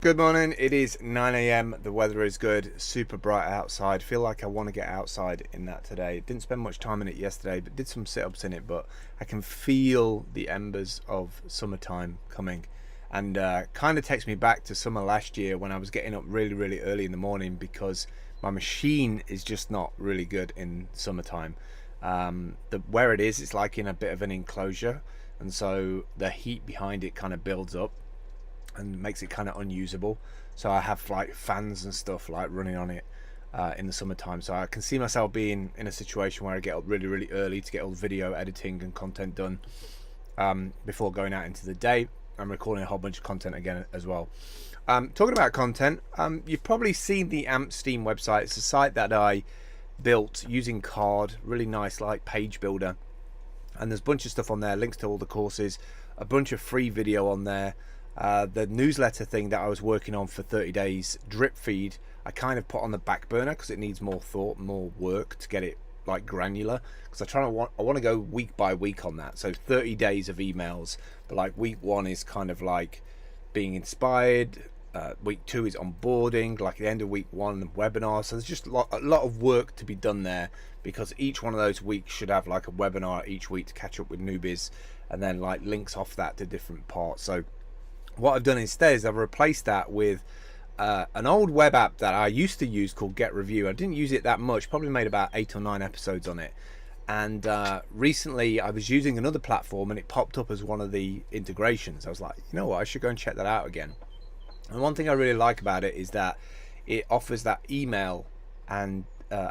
Good morning, it is 9 a.m. The weather is good, super bright outside. Feel like I want to get outside in that today. Didn't spend much time in it yesterday, but did some sit-ups in it. But I can feel the embers of summertime coming, and kind of takes me back to summer last year when I was getting up really early in the morning because my machine is just not really good in summertime. Where it is, it's like in a bit of an enclosure, and so the heat behind it kind of builds up and makes it kind of unusable. So I have like fans and stuff like running on it in the summertime, so I can see myself being in a situation where I get up really early to get all the video editing and content done before going out into the day. I'm recording a whole bunch of content again as well. Talking about content, you've probably seen the Steem website. It's a site that I built using Card, really nice like page builder, and there's a bunch of stuff on there, links to all the courses, a bunch of free video on there. The newsletter thing that I was working on for 30 days, drip feed, I kind of put on the back burner because it needs more thought, more work to get it like granular, because I want to go week by week on that. So 30 days of emails, but like week 1 is kind of like being inspired, week 2 is onboarding, like the end of week 1 webinar. So there's just a lot of work to be done there, because each one of those weeks should have like a webinar each week to catch up with newbies, and then like links off that to different parts. So what I've done instead is I've replaced that with an old web app that I used to use called Get Review. I didn't use it that much, probably made about 8 or 9 episodes on it. And recently I was using another platform and it popped up as one of the integrations. I was like, you know what, I should go and check that out again. And one thing I really like about it is that it offers that email and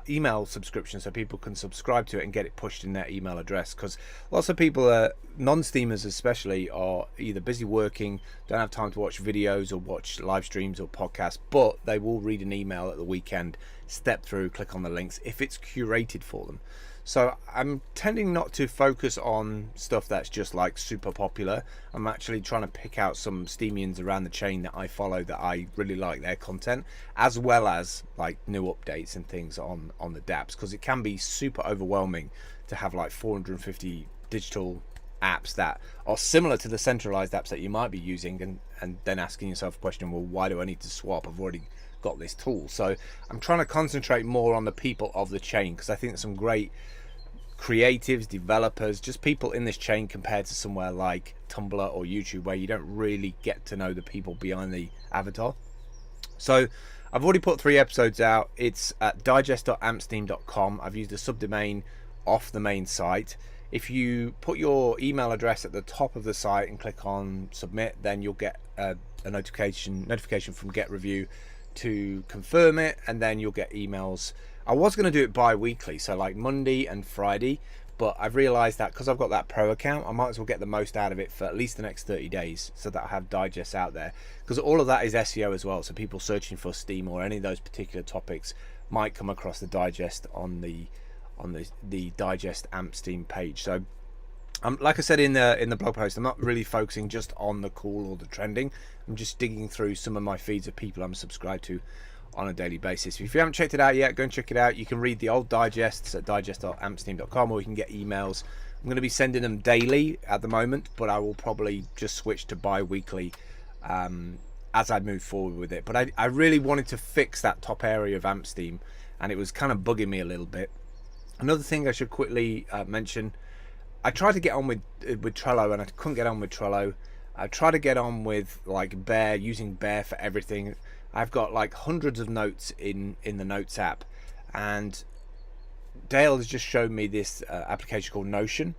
email subscription, so people can subscribe to it and get it pushed in their email address, because lots of people, non-steamers especially, are either busy working, don't have time to watch videos or watch live streams or podcasts, but they will read an email at the weekend, step through, click on the links if it's curated for them. So I'm tending not to focus on stuff that's just like super popular. I'm actually trying to pick out some Steemians around the chain that I follow that I really like their content, as well as like new updates and things on the dApps, because it can be super overwhelming to have like 450 digital apps that are similar to the centralized apps that you might be using, and then asking yourself a question, well, why do I need to swap? I've already got this tool. So I'm trying to concentrate more on the people of the chain, because I think there's some great creatives, developers, just people in this chain compared to somewhere like Tumblr or YouTube, where you don't really get to know the people behind the avatar. So I've already put 3 episodes out. It's at digest.ampsteem.com. I've used a subdomain off the main site. If you put your email address at the top of the site and click on submit, then you'll get a notification from Get Review to confirm it, and then you'll get emails. I was going to do it bi-weekly, so like Monday and Friday, but I've realized that because I've got that pro account, I might as well get the most out of it for at least the next 30 days, so that I have digests out there, because all of that is SEO as well. So people searching for Steem or any of those particular topics might come across the digest on the digest amp Steem page. So like I said in the blog post, I'm not really focusing just on the cool or the trending. I'm just digging through some of my feeds of people I'm subscribed to on a daily basis. If you haven't checked it out yet, go and check it out. You can read the old digests at digest.ampsteem.com, or you can get emails. I'm going to be sending them daily at the moment, but I will probably just switch to bi-weekly as I move forward with it. But I really wanted to fix that top area of Ampsteem, and it was kind of bugging me a little bit. Another thing I should quickly mention, I tried to get on with Trello, and I couldn't get on with Trello. I tried to get on with like Bear, using Bear for everything. I've got like hundreds of notes in the Notes app, and Dale has just shown me this application called Notion,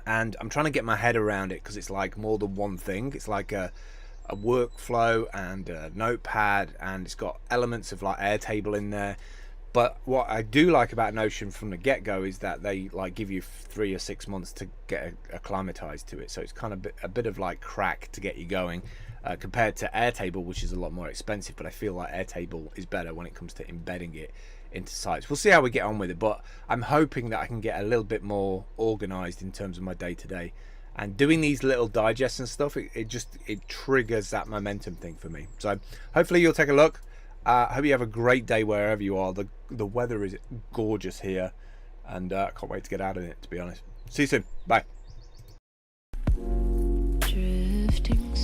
and I'm trying to get my head around it, because it's like more than one thing. It's like a workflow and a notepad, and it's got elements of like Airtable in there. But what I do like about Notion from the get-go is that they like give you 3 or 6 months to get acclimatized to it. So it's kind of a bit of like crack to get you going, compared to Airtable, which is a lot more expensive. But I feel like Airtable is better when it comes to embedding it into sites. We'll see how we get on with it, but I'm hoping that I can get a little bit more organized in terms of my day-to-day. And doing these little digests and stuff, it triggers that momentum thing for me. So hopefully you'll take a look. Hope you have a great day wherever you are. The weather is gorgeous here, and I can't wait to get out of it, to be honest. See you soon. Bye. Drifting